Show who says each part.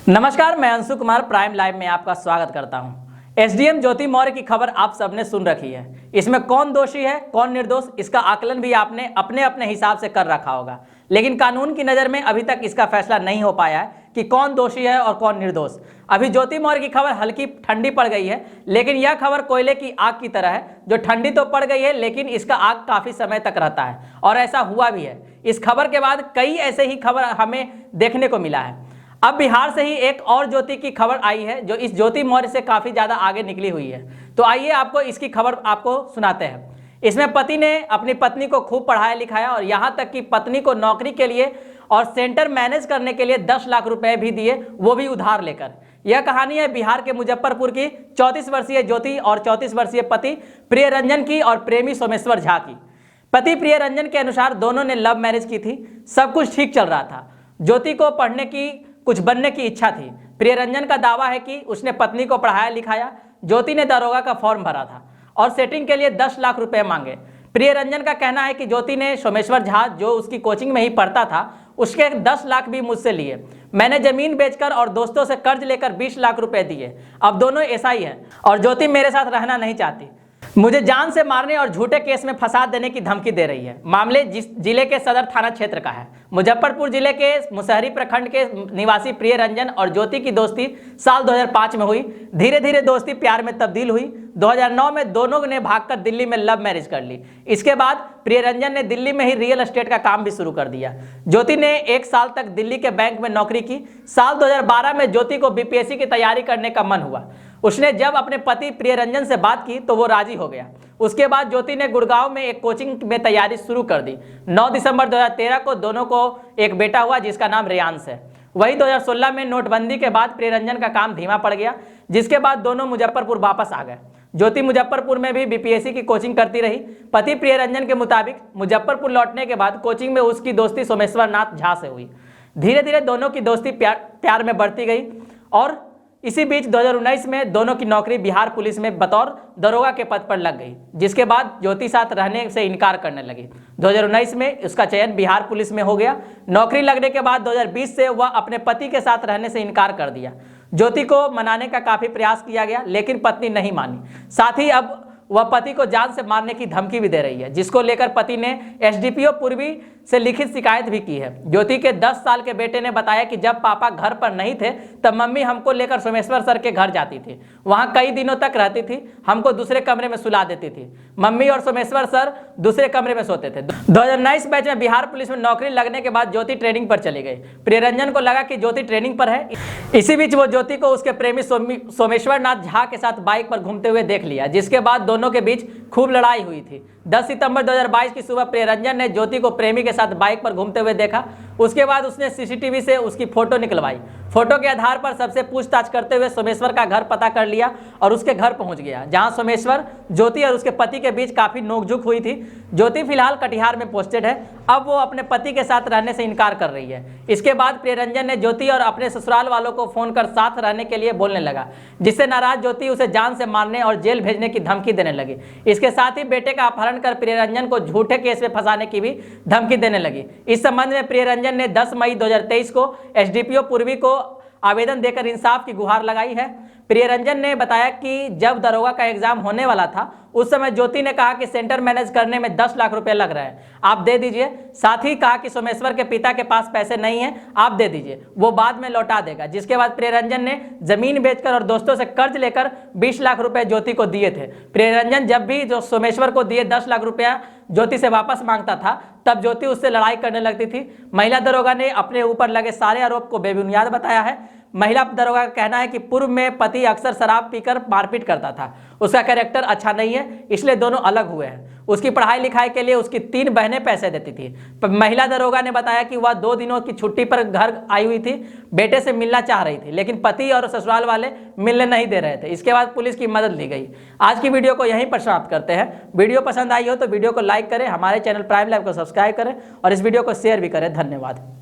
Speaker 1: नमस्कार, मैं Anshu Kumar prime live में आपका स्वागत करता हूं। एसडीएम ज्योति मौर्य की खबर आप सबने सुन रखी है। इसमें कौन दोषी है कौन निर्दोष, इसका आकलन भी आपने अपने अपने हिसाब से कर रखा होगा, लेकिन कानून की नज़र में अभी तक इसका फैसला नहीं हो पाया है कि कौन दोषी है और कौन निर्दोष। अभी ज्योति मौर्य की खबर हल्की ठंडी पड़ गई है, लेकिन यह खबर कोयले की आग की तरह है, जो ठंडी तो पड़ गई है लेकिन इसका आग काफ़ी समय तक रहता है, और ऐसा हुआ भी है। इस खबर के बाद कई ऐसे ही खबर हमें देखने को मिला है। अब बिहार से ही एक और ज्योति की खबर आई है, जो इस ज्योति मौर्य से काफ़ी ज़्यादा आगे निकली हुई है। तो आइए आपको इसकी खबर आपको सुनाते हैं। इसमें पति ने अपनी पत्नी को खूब पढ़ाया लिखाया और यहाँ तक कि पत्नी को नौकरी के लिए और सेंटर मैनेज करने के लिए 10 लाख रुपए भी दिए, वो भी उधार लेकर। यह कहानी है बिहार के मुजफ्फरपुर की 34 वर्षीय ज्योति और 34 वर्षीय पति प्रियरंजन की और प्रेमी सोमेश्वर झा की। पति प्रियरंजन के अनुसार दोनों ने लव मैरिज की थी, सब कुछ ठीक चल रहा था। ज्योति को पढ़ने की कुछ बनने की इच्छा थी। प्रियरंजन का दावा है कि उसने पत्नी को पढ़ाया लिखाया। ज्योति ने दरोगा का फॉर्म भरा था और सेटिंग के लिए 10 लाख रुपए मांगे। प्रियरंजन का कहना है कि ज्योति ने सोमेश्वर झा, जो उसकी कोचिंग में ही पढ़ता था, उसके 10 लाख भी मुझसे लिए। मैंने जमीन बेचकर और दोस्तों से कर्ज लेकर 20 लाख रुपए दिए। अब दोनों एसआई हैं और ज्योति मेरे साथ रहना नहीं चाहती। मुझे जान से मारने और झूठे केस में फंसा देने की धमकी दे रही है। मामले जिले के सदर थाना क्षेत्र का है। मुजफ्फरपुर जिले के मुसहरी प्रखंड के निवासी प्रियरंजन और ज्योति की दोस्ती साल 2005 में हुई। धीरे धीरे दोस्ती प्यार में तब्दील हुई। 2009 में दोनों ने भागकर दिल्ली में लव मैरिज कर ली। इसके बाद प्रियरंजन ने दिल्ली में ही रियल एस्टेट का काम भी शुरू कर दिया। ज्योति ने 1 साल तक दिल्ली के बैंक में नौकरी की। साल 2012 में ज्योति को बीपीएससी की तैयारी करने का मन हुआ। उसने जब अपने पति प्रियरंजन से बात की तो वो राजी हो गया। उसके बाद ज्योति ने गुड़गांव में एक कोचिंग में तैयारी शुरू कर दी। 9 दिसंबर 2013 को दोनों को एक बेटा हुआ, जिसका नाम रेयांश है। वही 2016 में नोटबंदी के बाद प्रियरंजन का काम धीमा पड़ गया, जिसके बाद दोनों मुजफ्फरपुर वापस आ गए। ज्योति मुजफ्फरपुर में भी बीपीएससी की कोचिंग करती रही। पति प्रियरंजन के मुताबिक मुजफ्फरपुर लौटने के बाद कोचिंग में उसकी दोस्ती सोमेश्वर नाथ झा से हुई। धीरे धीरे दोनों की दोस्ती प्यार में बढ़ती गई और इसी बीच 2019 में दोनों की नौकरी बिहार पुलिस में बतौर दरोगा के पद पर लग गई, जिसके बाद ज्योति साथ रहने से इनकार करने लगी। 2019 में उसका चयन बिहार पुलिस में हो गया। नौकरी लगने के बाद 2020 से वह अपने पति के साथ रहने से इनकार कर दिया। ज्योति को मनाने का काफ़ी प्रयास किया गया, लेकिन पत्नी नहीं मानी। साथ ही अब वह पति को जान से मारने की धमकी भी दे रही है, जिसको लेकर पति ने एसडीपीओ पूर्वी से लिखित शिकायत भी की है। ज्योति के 10 साल के बेटे ने बताया कि जब पापा घर पर नहीं थे तब मम्मी हमको लेकर सोमेश्वर सर के घर जाती थी। वहां कई दिनों तक रहती थी। हमको दूसरे कमरे में सुला देती थी। मम्मी और सोमेश्वर सर दूसरे कमरे में सोते थे। 2019 बैच में बिहार पुलिस में नौकरी लगने के बाद ज्योति ट्रेनिंग पर चली गई। प्रियरंजन को लगा कि ज्योति ट्रेनिंग पर है। इसी बीच वो ज्योति को उसके प्रेमी सोमेश्वर नाथ झा के साथ बाइक पर घूमते हुए देख लिया, जिसके बाद दोनों के बीच खूब लड़ाई हुई थी। 10 सितंबर 2022 की सुबह प्रियरंजन ने ज्योति को प्रेमी के साथ बाइक पर घूमते हुए देखा। उसके बाद उसने सीसीटीवी से उसकी फोटो निकलवाई। फोटो के आधार पर सबसे पूछताछ करते हुए सोमेश्वर का घर पता कर लिया और उसके घर पहुंच गया, जहां सोमेश्वर, ज्योति और उसके पति के बीच काफी नोकझोंक हुई थी। ज्योति फिलहाल कटिहार में पोस्टेड है। अब वो अपने पति के साथ रहने से इनकार कर रही है। इसके बाद प्रियरंजन ने ज्योति और अपने ससुराल वालों को फोन कर साथ रहने के लिए बोलने लगा, जिससे नाराज ज्योति उसे जान से मारने और जेल भेजने की धमकी देने लगी। इसके साथ ही बेटे का अपहरण कर प्रियरंजन को झूठे केस में फंसाने की भी धमकी देने लगी। इस संबंध में प्रियरंजन ने 10 मई 2023 को एसडीपीओ पूर्वी को आवेदन देकर इंसाफ की गुहार लगाई है। प्रियरंजन ने बताया कि जब दरोगा का एग्जाम होने वाला था उस समय ज्योति ने कहा कि सेंटर मैनेज करने में 10 लाख रुपए लग रहे हैं, आप दे दीजिए। साथ ही कहा कि सोमेश्वर के पिता के पास पैसे नहीं हैं, आप दे दीजिए, वो बाद में लौटा देगा। जिसके बाद प्रियरंजन ने जमीन बेचकर और दोस्तों से कर्ज लेकर 20 लाख रुपए ज्योति को दिए थे। प्रियरंजन जब भी जो सोमेश्वर को दिए 10 लाख रुपया ज्योति से वापस मांगता था, तब ज्योति उससे लड़ाई करने लगती थी। महिला दरोगा ने अपने ऊपर लगे सारे आरोप को बेबुनियाद बताया है। महिला दरोगा का कहना है कि पूर्व में पति अक्सर शराब पीकर मारपीट करता था। उसका कैरेक्टर अच्छा नहीं है, इसलिए दोनों अलग हुए हैं। उसकी पढ़ाई लिखाई के लिए उसकी 3 बहनें पैसे देती थी। महिला दरोगा ने बताया कि वह 2 दिनों की छुट्टी पर घर आई हुई थी। बेटे से मिलना चाह रही थी, लेकिन पति और ससुराल वाले मिलने नहीं दे रहे थे। इसके बाद पुलिस की मदद ली गई। आज की वीडियो को यहीं पर समाप्त करते हैं। वीडियो पसंद आई हो तो वीडियो को लाइक करें, हमारे चैनल प्राइम लाइव को सब्सक्राइब करें और इस वीडियो को शेयर भी करें। धन्यवाद।